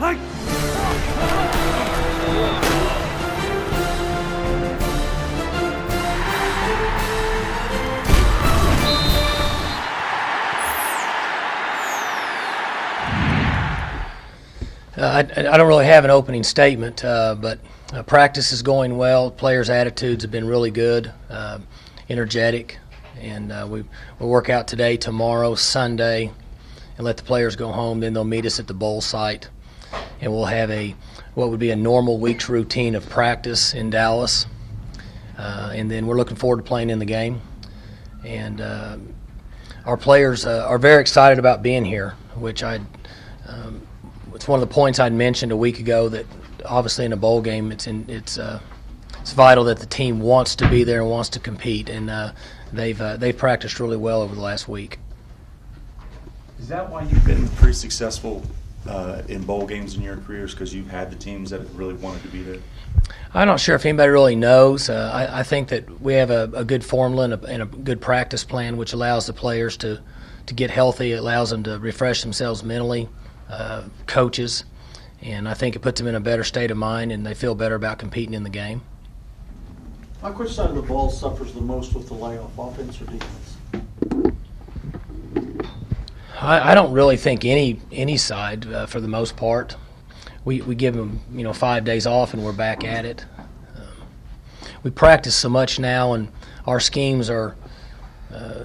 I don't really have an opening statement, but practice is going well. Players' attitudes have been really good, energetic, and we'll work out today, tomorrow, Sunday, and let the players go home. Then they'll meet us at the bowl site, and we'll have what would be a normal week's routine of practice in Dallas, and then we're looking forward to playing in the game. And our players are very excited about being here, which it's one of the points I'd mentioned a week ago, that obviously in a bowl game it's vital that the team wants to be there and wants to compete, and they've practiced really well over the last week. Is that why you've been pretty successful in bowl games in your careers, because you've had the teams that really wanted to be there? I'm not sure if anybody really knows. I think that we have a good formula and a good practice plan, which allows the players to get healthy. It allows them to refresh themselves mentally, coaches, and I think it puts them in a better state of mind, and they feel better about competing in the game. Which side of the ball suffers the most with the layoff, offense or defense? I don't really think any side for the most part. We give them 5 days off and we're back at it. We practice so much now, and our schemes are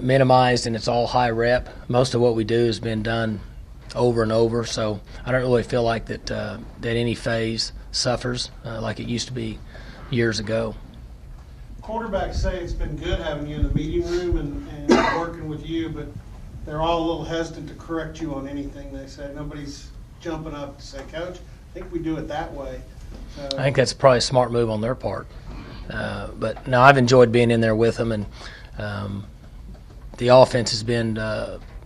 minimized, and it's all high rep. Most of what we do has been done over and over, so I don't really feel like that any phase suffers like it used to be years ago. Quarterbacks say it's been good having you in the meeting room and working with you, but they're all a little hesitant to correct you on anything they say. Nobody's jumping up to say, Coach, I think we do it that way. I think that's probably a smart move on their part. But no, I've enjoyed being in there with them, and the offense has been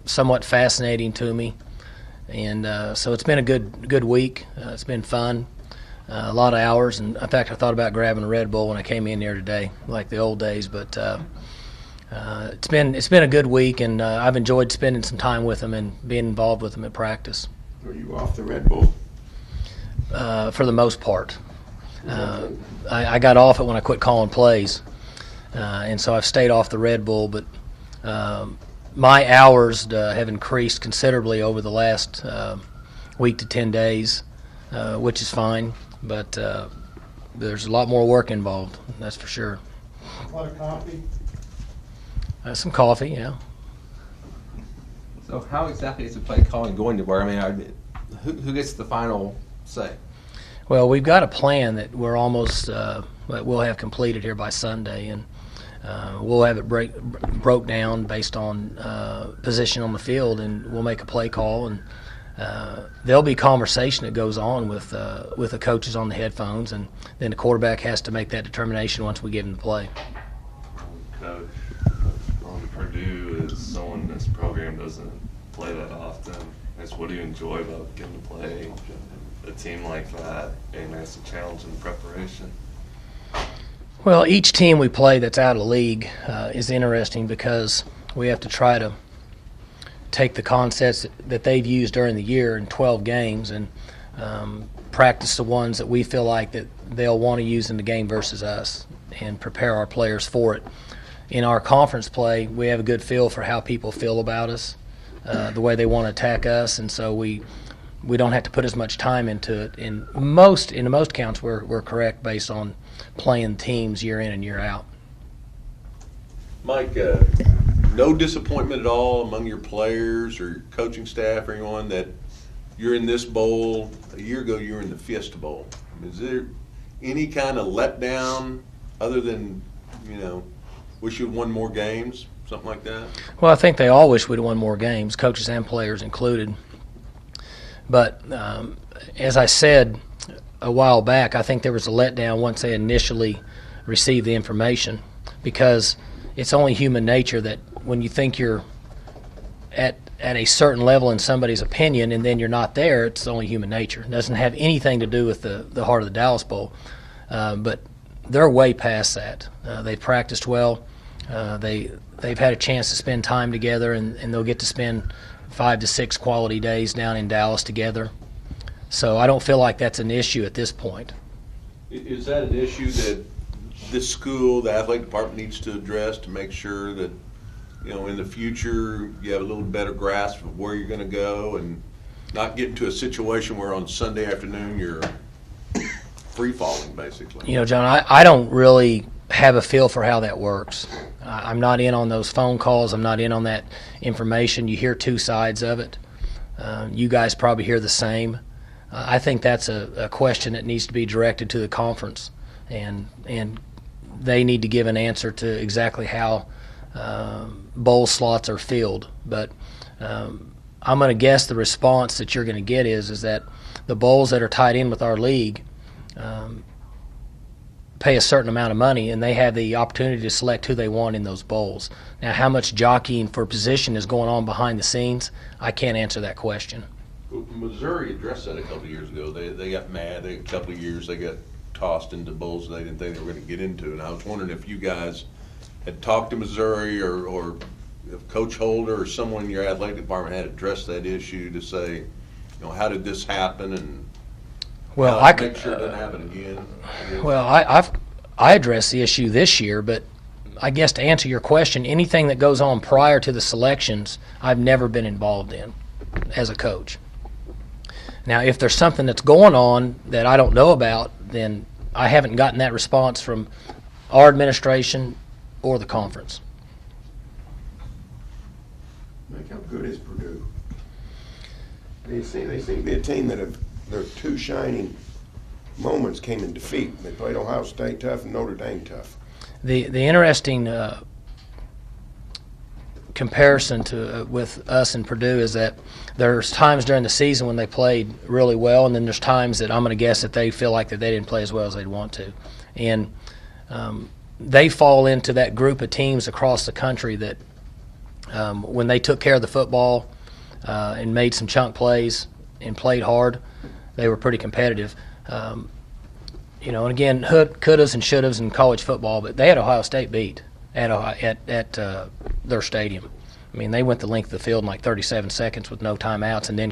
somewhat fascinating to me. And so it's been a good week. It's been fun, a lot of hours. And in fact, I thought about grabbing a Red Bull when I came in here today, like the old days. But it's been a good week, and I've enjoyed spending some time with them and being involved with them at practice. Are you off the Red Bull? For the most part. I got off it when I quit calling plays, and so I've stayed off the Red Bull. But my hours have increased considerably over the last week to 10 days, which is fine. But there's a lot more work involved, that's for sure. A lot of coffee? Some coffee, yeah. So how exactly is the play calling going to work? I mean, who gets the final say? Well, we've got a plan that we're almost we'll have completed here by Sunday, and we'll have it broke down based on position on the field, and we'll make a play call, and there'll be conversation that goes on with the coaches on the headphones, and then the quarterback has to make that determination once we give him the play. Coach, on Purdue is someone this program doesn't play that often. What do you enjoy about getting to play a team like that, and that's a challenge in preparation? Well, each team we play that's out of the league is interesting, because we have to try to take the concepts that they've used during the year in 12 games and practice the ones that we feel like that they'll want to use in the game versus us, and prepare our players for it. In our conference play, we have a good feel for how people feel about us, the way they want to attack us, and so we don't have to put as much time into it. In the most counts, we're correct based on playing teams year in and year out. Mike, no disappointment at all among your players or your coaching staff or anyone that you're in this bowl? A year ago, you were in the Fiesta Bowl. Is there any kind of letdown other than, wish you'd won more games, something like that? Well, I think they all wish we'd won more games, coaches and players included. But as I said a while back, I think there was a letdown once they initially received the information, because it's only human nature that when you think you're at a certain level in somebody's opinion and then you're not there, it's only human nature. It doesn't have anything to do with the heart of the Dallas Bowl. But they're way past that. They've practiced well. They've had a chance to spend time together, and they'll get to spend 5 to 6 quality days down in Dallas together. So I don't feel like that's an issue at this point. Is that an issue that this school, the athletic department, needs to address to make sure that, in the future you have a little better grasp of where you're going to go and not get into a situation where on Sunday afternoon you're free falling, basically? John, I don't really have a feel for how that works. I'm not in on those phone calls. I'm not in on that information. You hear two sides of it. You guys probably hear the same. I think that's a question that needs to be directed to the conference, and they need to give an answer to exactly how bowl slots are filled. But I'm going to guess the response that you're going to get is that the bowls that are tied in with our league pay a certain amount of money, and they have the opportunity to select who they want in those bowls. Now, how much jockeying for position is going on behind the scenes, I can't answer that question. Missouri addressed that a couple of years ago. They got mad. A couple of years they got tossed into bowls they didn't think they were going to get into. And I was wondering if you guys had talked to Missouri or if Coach Holder or someone in your athletic department had addressed that issue to say, how did this happen, and Well, I could make sure it doesn't happen again. Well, I addressed the issue this year, but I guess to answer your question, anything that goes on prior to the selections, I've never been involved in as a coach. Now, if there's something that's going on that I don't know about, then I haven't gotten that response from our administration or the conference. Mike, how good is Purdue? They seem to be a team that their two shining moments came in defeat. They played Ohio State tough and Notre Dame tough. The interesting comparison with us and Purdue is that there's times during the season when they played really well, and then there's times that I'm going to guess that they feel like that they didn't play as well as they'd want to. And they fall into that group of teams across the country that when they took care of the football and made some chunk plays and played hard, they were pretty competitive. And again, couldas and shouldas in college football, but they had Ohio State beat at their stadium. I mean, they went the length of the field in like 37 seconds with no timeouts, and then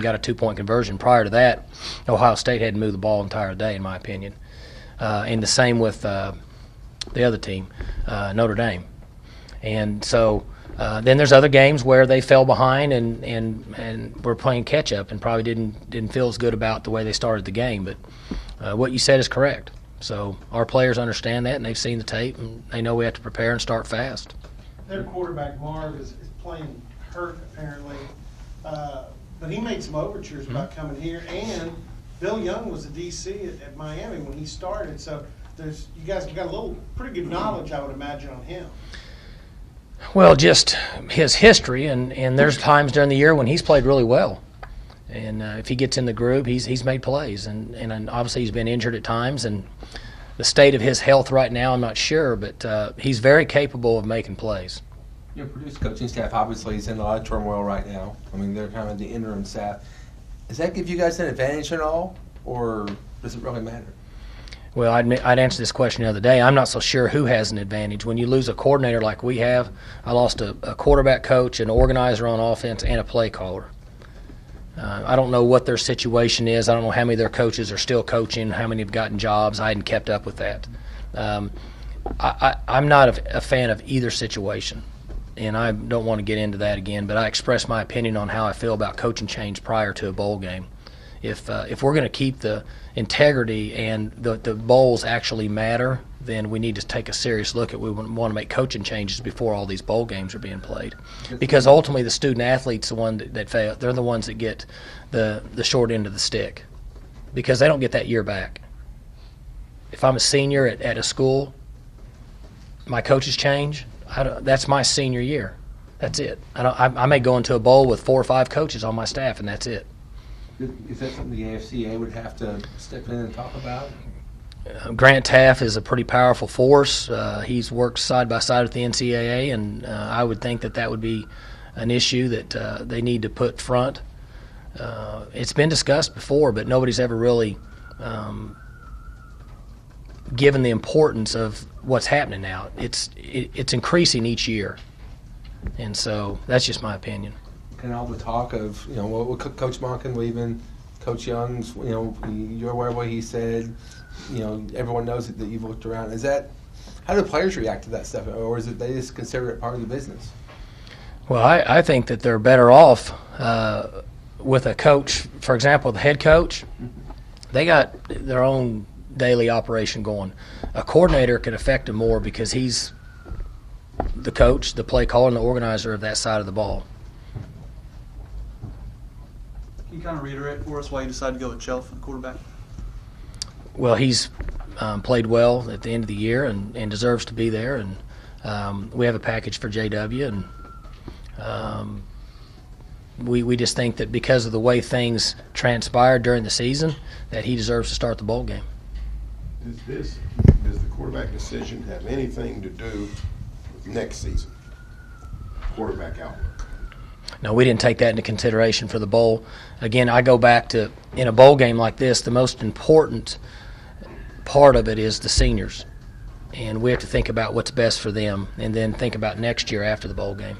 got a 2-point conversion. Prior to that, Ohio State hadn't moved the ball the entire day, in my opinion. And the same with the other team, Notre Dame. And so then there's other games where they fell behind and were playing catch up and probably didn't feel as good about the way they started the game. But what you said is correct. So our players understand that, and they've seen the tape, and they know we have to prepare and start fast. Their quarterback, Marv, is playing hurt, apparently. But he made some overtures about coming here. And Bill Young was a DC at Miami when he started. So you guys got a little pretty good knowledge, I would imagine, on him. Well, just his history, and there's times during the year when he's played really well. And if he gets in the groove, he's made plays. And obviously he's been injured at times. And the state of his health right now, I'm not sure, but he's very capable of making plays. Purdue's coaching staff obviously is in a lot of turmoil right now. I mean, they're kind of the interim staff. Does that give you guys an advantage at all, or does it really matter? Well, I'd answer this question the other day. I'm not so sure who has an advantage. When you lose a coordinator like we have, I lost a quarterback coach, an organizer on offense, and a play caller. I don't know what their situation is. I don't know how many of their coaches are still coaching, how many have gotten jobs. I hadn't kept up with that. I'm not a fan of either situation, and I don't want to get into that again, but I expressed my opinion on how I feel about coaching change prior to a bowl game. If we're going to keep the integrity and the bowls actually matter, then we need to take a serious look at we want to make coaching changes before all these bowl games are being played. Because ultimately the student athlete's the one that fail. They're the ones that get the short end of the stick because they don't get that year back. If I'm a senior at a school, my coaches change, that's my senior year. That's it. I may go into a bowl with 4 or 5 coaches on my staff, and that's it. Is that something the AFCA would have to step in and talk about? Grant Taff is a pretty powerful force. He's worked side by side with the NCAA, and I would think that would be an issue that they need to put front. It's been discussed before, but nobody's ever really given the importance of what's happening now. It's increasing each year, and so that's just my opinion. And all the talk of, what Coach Monken leaving, Coach Young's, you're aware of what he said. Everyone knows that you've looked around. How do the players react to that stuff, or is it they just consider it part of the business? Well, I think that they're better off with a coach. For example, the head coach, they got their own daily operation going. A coordinator could affect them more because he's the coach, the play caller, and the organizer of that side of the ball. Can you kind of reiterate for us why you decided to go with Chelf, the quarterback? Well, he's played well at the end of the year and deserves to be there. And we have a package for JW, and we just think that because of the way things transpired during the season, that he deserves to start the bowl game. Does the quarterback decision have anything to do with next season? Quarterback outlook. No, we didn't take that into consideration for the bowl. Again, I go back to, in a bowl game like this, the most important part of it is the seniors. And we have to think about what's best for them and then think about next year after the bowl game.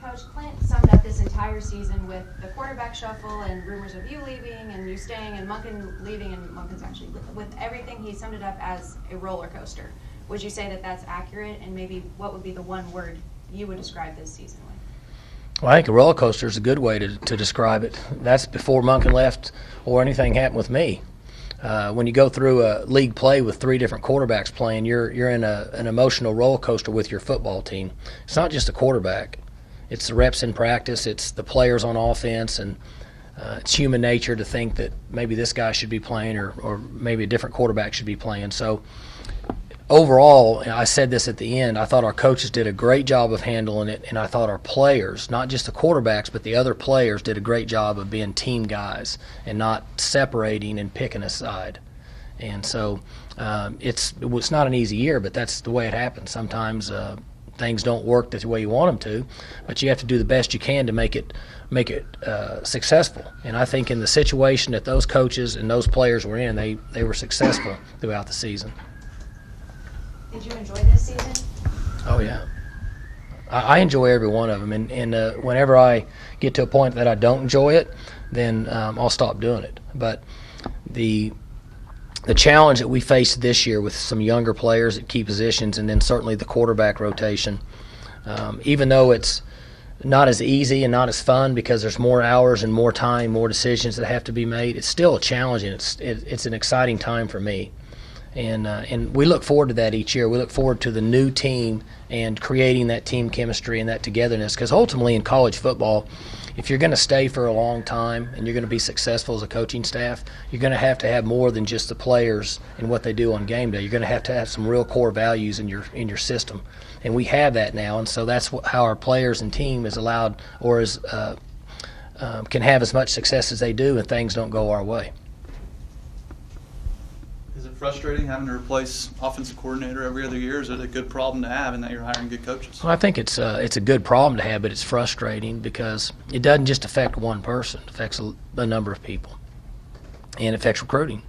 Coach, Clint summed up this entire season with the quarterback shuffle and rumors of you leaving and you staying and Monken leaving, and Monken's actually with everything. He summed it up as a roller coaster. Would you say that that's accurate, and maybe what would be the one word you would describe this season with? Well, I think a roller coaster is a good way to describe it. That's before Monken left or anything happened with me. When you go through a league play with 3 different quarterbacks playing, you're in an emotional roller coaster with your football team. It's not just a quarterback. It's the reps in practice. It's the players on offense, and it's human nature to think that maybe this guy should be playing or maybe a different quarterback should be playing. So overall, I said this at the end, I thought our coaches did a great job of handling it, and I thought our players, not just the quarterbacks, but the other players did a great job of being team guys and not separating and picking a side. And so it's not an easy year, but that's the way it happens. Sometimes things don't work the way you want them to, but you have to do the best you can to make it successful. And I think in the situation that those coaches and those players were in, they were successful throughout the season. Did you enjoy this season? Oh, yeah. I enjoy every one of them, and whenever I get to a point that I don't enjoy it, then I'll stop doing it. But the challenge that we faced this year with some younger players at key positions, and then certainly the quarterback rotation, even though it's not as easy and not as fun because there's more hours and more time, more decisions that have to be made, it's still challenging. It's an exciting time for me. And we look forward to that each year. We look forward to the new team and creating that team chemistry and that togetherness, because ultimately in college football, if you're going to stay for a long time and you're going to be successful as a coaching staff, you're going to have more than just the players and what they do on game day. You're going to have some real core values in your system, and we have that now. And so that's how our players and team is allowed, or can have as much success as they do, and things don't go our way. Is it frustrating having to replace offensive coordinator every other year? Is it a good problem to have in that you're hiring good coaches? Well, I think it's a good problem to have, but it's frustrating because it doesn't just affect one person. It affects a number of people, and it affects recruiting.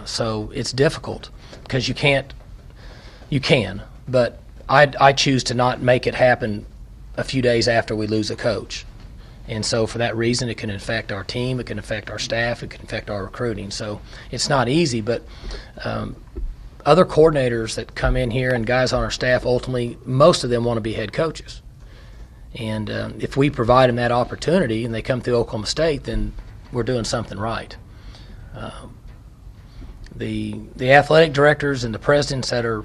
So it's difficult because you can, but I choose to not make it happen a few days after we lose a coach. And so for that reason, it can affect our team, it can affect our staff, it can affect our recruiting. So it's not easy, but other coordinators that come in here and guys on our staff, ultimately, most of them want to be head coaches. And if we provide them that opportunity and they come through Oklahoma State, then we're doing something right. The athletic directors and the presidents that are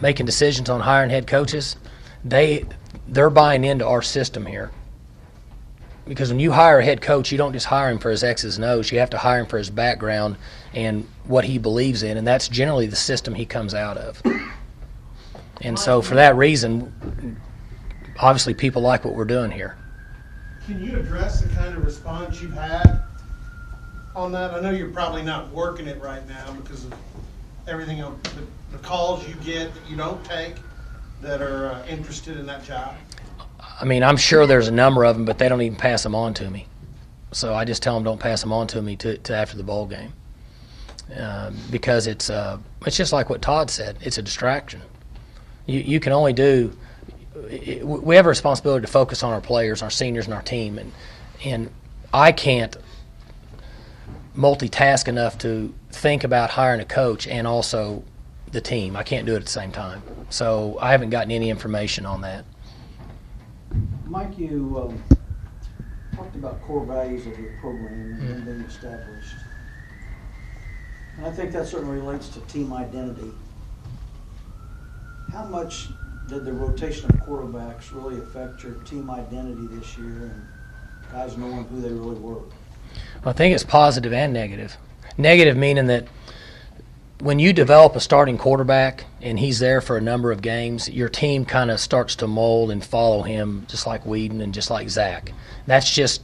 making decisions on hiring head coaches, they're buying into our system here. Because when you hire a head coach, you don't just hire him for his X's and O's. You have to hire him for his background and what he believes in, and that's generally the system he comes out of. And so for that reason, obviously people like what we're doing here. Can you address the kind of response you've had on that? I know you're probably not working it right now because of everything, the calls you get that you don't take that are interested in that job. I mean, I'm sure there's a number of them, but they don't even pass them on to me. So I just tell them don't pass them on to me to after the bowl game, because it's just like what Todd said. It's a distraction. You can only do. We have a responsibility to focus on our players, our seniors, and our team, And I can't multitask enough to think about hiring a coach and also the team. I can't do it at the same time. So I haven't gotten any information on that. Mike, you talked about core values of your program and them being established. And I think that certainly relates to team identity. How much did the rotation of quarterbacks really affect your team identity this year and guys knowing who they really were? Well, I think it's positive and negative. Negative meaning that when you develop a starting quarterback and he's there for a number of games, your team kind of starts to mold and follow him, just like Whedon and just like Zach. That's just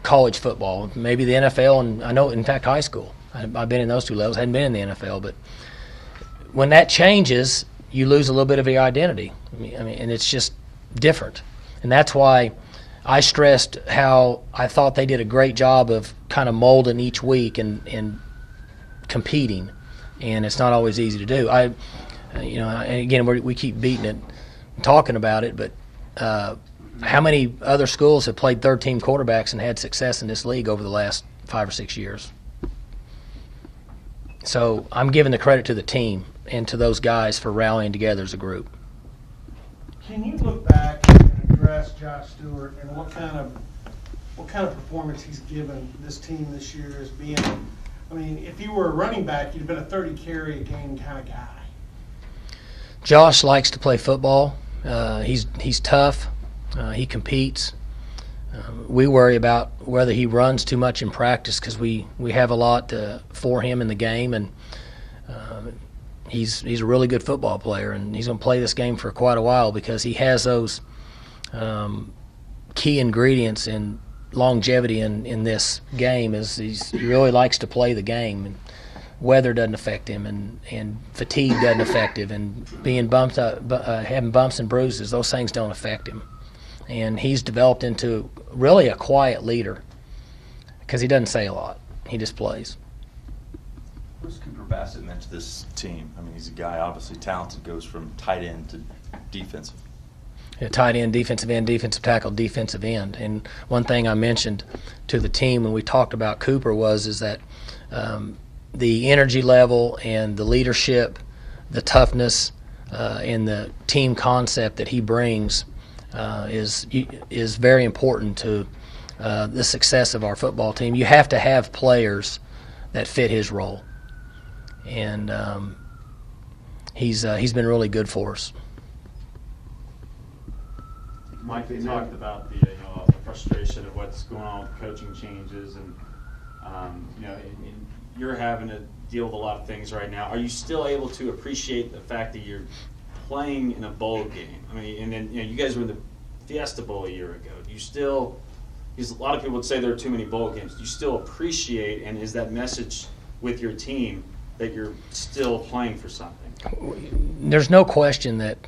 college football. Maybe the NFL, and I know, in fact, high school. I've been in those two levels. I hadn't been in the NFL, but when that changes, you lose a little bit of your identity. I mean, and it's just different. And that's why I stressed how I thought they did a great job of kind of molding each week and competing, and it's not always easy to do. And again, we keep beating it, and talking about it, but how many other schools have played third-team quarterbacks and had success in this league over the last 5 or 6 years? So I'm giving the credit to the team and to those guys for rallying together as a group. Can you look back and address Josh Stewart and what kind of performance he's given this team this year as being? I mean, if you were a running back, you'd have been a 30-carry-a-game kind of guy. Josh likes to play football. He's tough. He competes. We worry about whether he runs too much in practice because we have a lot for him in the game, and he's a really good football player, and he's going to play this game for quite a while because he has those key ingredients in longevity in this game. Is he really likes to play the game, and weather doesn't affect him, and fatigue doesn't affect him, and being bumped up, having bumps and bruises, those things don't affect him. And he's developed into really a quiet leader because he doesn't say a lot. He just plays. What's Cooper Bassett meant to this team? I mean, he's a guy obviously talented, goes from tight end to defensive. Yeah, tight end, defensive tackle, defensive end. And one thing I mentioned to the team when we talked about Cooper is that the energy level and the leadership, the toughness, and the team concept that he brings is very important to the success of our football team. You have to have players that fit his role, and he's been really good for us. Mike, you talked about the frustration of what's going on with coaching changes, and you're having to deal with a lot of things right now. Are you still able to appreciate the fact that you're playing in a bowl game? I mean, and then you guys were in the Fiesta Bowl a year ago. Do you still? Because a lot of people would say there are too many bowl games. Do you still appreciate, and is that message with your team that you're still playing for something? There's no question that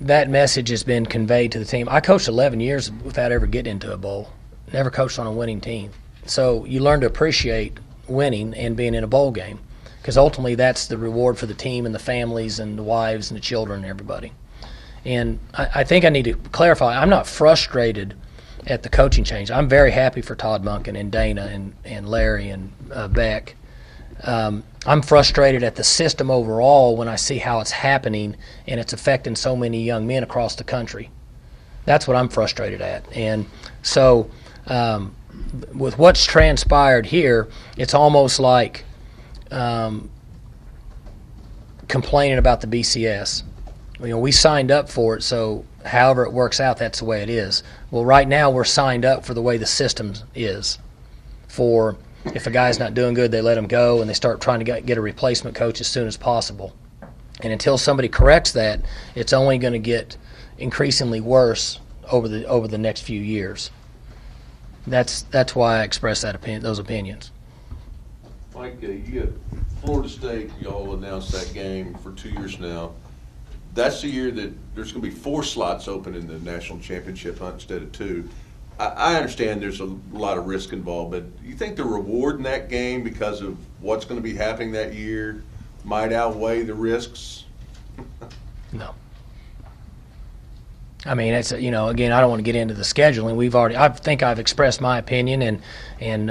that message has been conveyed to the team. I coached 11 years without ever getting into a bowl. Never coached on a winning team. So you learn to appreciate winning and being in a bowl game, because ultimately that's the reward for the team and the families and the wives and the children and everybody. And I think I need to clarify, I'm not frustrated at the coaching change. I'm very happy for Todd Monken and Dana and Larry and Beck. I'm frustrated at the system overall when I see how it's happening and it's affecting so many young men across the country. That's what I'm frustrated at. And so with what's transpired here, it's almost like complaining about the BCS. We signed up for it, so however it works out, that's the way it is. Well, right now we're signed up for the way the system is. For if a guy's not doing good, they let him go, and they start trying to get a replacement coach as soon as possible. And until somebody corrects that, it's only going to get increasingly worse over the next few years. That's why I express those opinions. Mike, you got Florida State. Y'all announced that game for 2 years now. That's the year that there's going to be 4 slots open in the national championship hunt instead of 2. I understand there's a lot of risk involved, but do you think the reward in that game, because of what's going to be happening that year, might outweigh the risks? No. I mean, it's, again, I don't want to get into the scheduling. I think I've expressed my opinion, and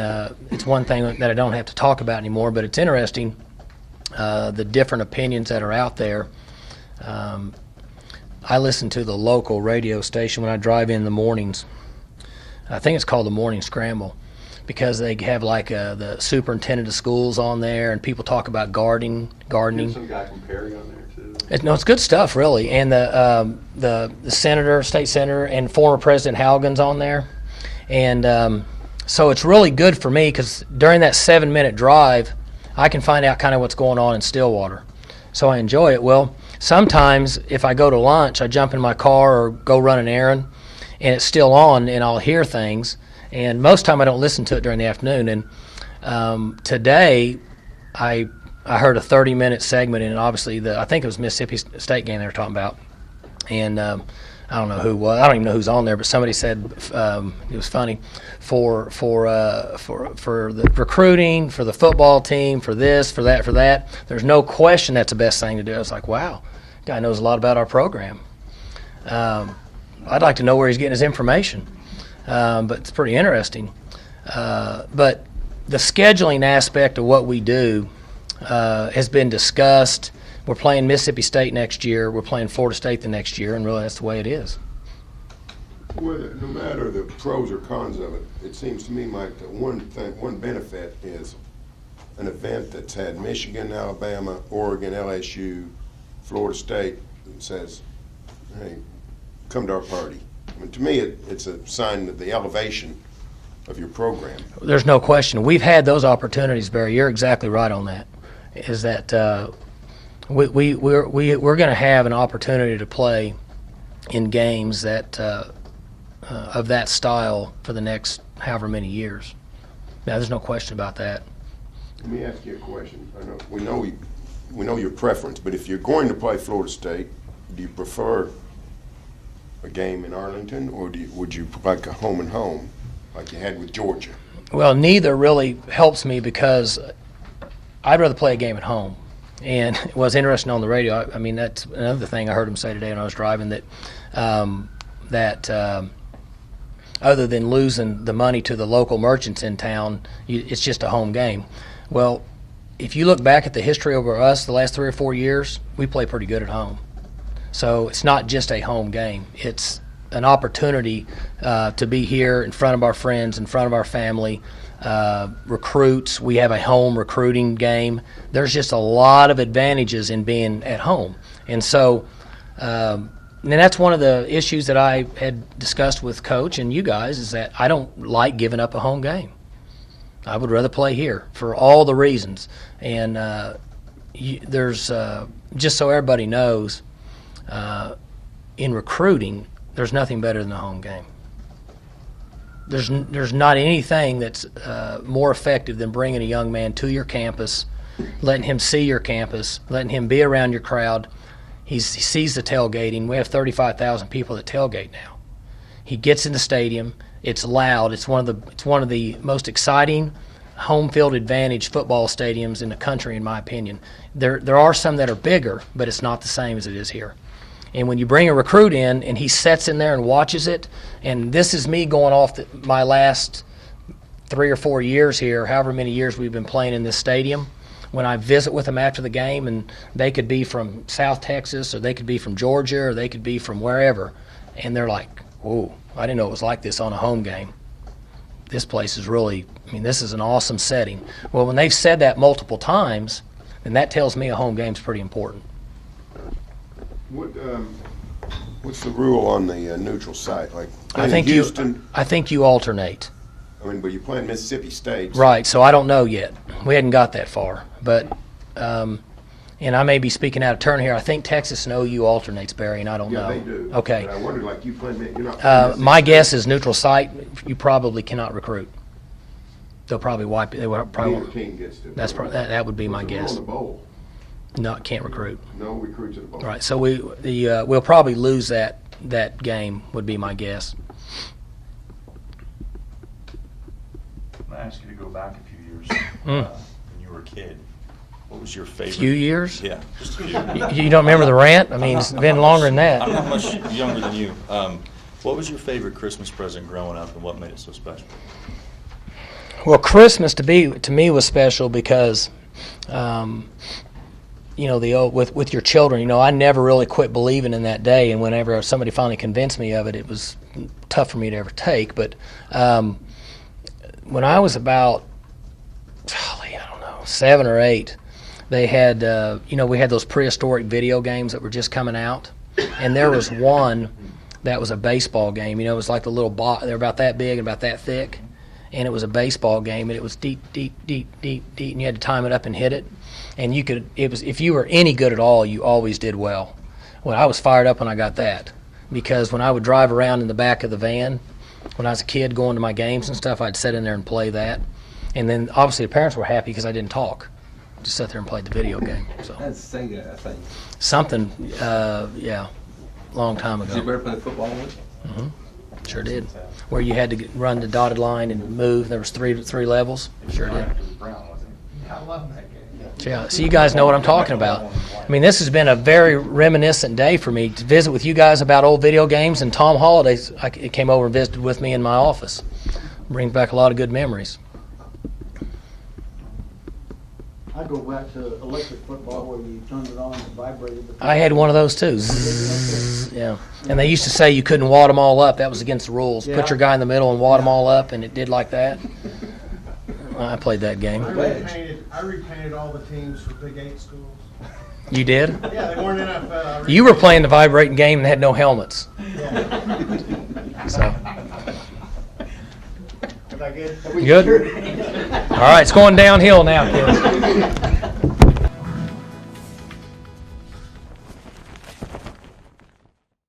it's one thing that I don't have to talk about anymore. But it's interesting, the different opinions that are out there. I listen to the local radio station when I drive in the mornings. I think it's called the Morning Scramble, because they have like the superintendent of schools on there, and people talk about gardening. There's some guy from Perry on there too. It's good stuff, really. And the senator, state senator, and former President Haugen's on there. And so it's really good for me, because during that 7-minute drive, I can find out kind of what's going on in Stillwater. So I enjoy it. Well, sometimes if I go to lunch, I jump in my car or go run an errand, and it's still on, and I'll hear things. And most of the time I don't listen to it during the afternoon. And today I heard a 30-minute segment, and obviously I think it was Mississippi State game they were talking about. And I don't know who it was. I don't even know who's on there, but somebody said it was funny for the recruiting, for the football team, for this, for that. There's no question that's the best thing to do. I was like, wow, guy knows a lot about our program. I'd like to know where he's getting his information, but it's pretty interesting. But the scheduling aspect of what we do has been discussed. We're playing Mississippi State next year. We're playing Florida State the next year, and really that's the way it is. Well, no matter the pros or cons of it, it seems to me, Mike, that one benefit is an event that's had Michigan, Alabama, Oregon, LSU, Florida State, and says, hey, come to our party. I mean, to me, it's a sign of the elevation of your program. There's no question. We've had those opportunities, Barry. You're exactly right on that. Is that we're going to have an opportunity to play in games that of that style for the next however many years. Now, there's no question about that. Let me ask you a question. We know your preference, but if you're going to play Florida State, do you prefer a game in Arlington, or would you like a home and home like you had with Georgia? Well, neither really helps me, because I'd rather play a game at home. And it was interesting on the radio. I mean, that's another thing I heard him say today when I was driving, that other than losing the money to the local merchants in town, it's just a home game. Well, if you look back at the history over us the last 3 or 4 years, we play pretty good at home. So it's not just a home game. It's an opportunity to be here in front of our friends, in front of our family, recruits. We have a home recruiting game. There's just a lot of advantages in being at home. And so and that's one of the issues that I had discussed with Coach and you guys, is that I don't like giving up a home game. I would rather play here for all the reasons. And there's, just so everybody knows, in recruiting, there's nothing better than a home game. There's not anything that's more effective than bringing a young man to your campus, letting him see your campus, letting him be around your crowd. He sees the tailgating. We have 35,000 people that tailgate now. He gets in the stadium. It's loud. It's one of the most exciting home field advantage football stadiums in the country, in my opinion. There are some that are bigger, but it's not the same as it is here. And when you bring a recruit in and he sits in there and watches it, and this is me going off my last 3 or 4 years here, however many years we've been playing in this stadium, when I visit with them after the game, and they could be from South Texas, or they could be from Georgia, or they could be from wherever, and they're like, whoa, I didn't know it was like this on a home game. This place is really, this is an awesome setting. Well, when they've said that multiple times, then that tells me a home game's pretty important. What's the rule on the neutral site? Like I think you alternate. But you're playing Mississippi State. Right, so I don't know yet. We hadn't got that far. But, and I may be speaking out of turn here, I think Texas and OU alternates, Barry, and I don't know. Yeah, they do. Okay. But I wondered, you playing, you're not playing my guess is neutral site, you probably cannot recruit. They'll probably wipe it. They will probably. Neither team gets to. That would be my guess. In the bowl. No, can't recruit. No recruits at the bowl. Right, so we'll probably lose that game, would be my guess. I'm going to ask you to go back a few years when you were a kid. What was your favorite? Few years? Yeah, just a few. You don't remember the rant? I mean, it's been longer than that. I'm not much younger than you. What was your favorite Christmas present growing up, and what made it so special? Well, Christmas to me was special because, with your children, I never really quit believing in that day. And whenever somebody finally convinced me of it, it was tough for me to ever take. But when I was about, 7 or 8, they had, we had those prehistoric video games that were just coming out, and there was one that was a baseball game. It was like the little box. They're about that big and about that thick, and it was a baseball game, and it was deep, and you had to time it up and hit it. And if you were any good at all, you always did well. Well, I was fired up when I got that, because when I would drive around in the back of the van, when I was a kid going to my games and stuff, I'd sit in there and play that. And then obviously the parents were happy because I didn't talk. Just sat there and played the video game. So That's Sega, I think. something, long time Did you ago. ever play football with? Sure did. Where you had to run the dotted line and move. There was three levels. Sure did. Yeah, so you guys know what I'm talking about. I mean, this has been a very reminiscent day for me to visit with you guys about old video games. And Tom Holliday came over and visited with me in my office. Brings back a lot of good memories. I go back to electric football where you turned it on and vibrated. I had one of those too. Zzz, yeah. And they used to say you couldn't wad them all up. That was against the rules. Yeah. Put your guy in the middle and wad them all up, and it did like that. I played that game. I repainted all the teams for Big 8 schools. You did? Yeah, they weren't NFL. You were playing the vibrating game and had no helmets. Yeah. So Was I good? good. All right, it's going downhill now, kids.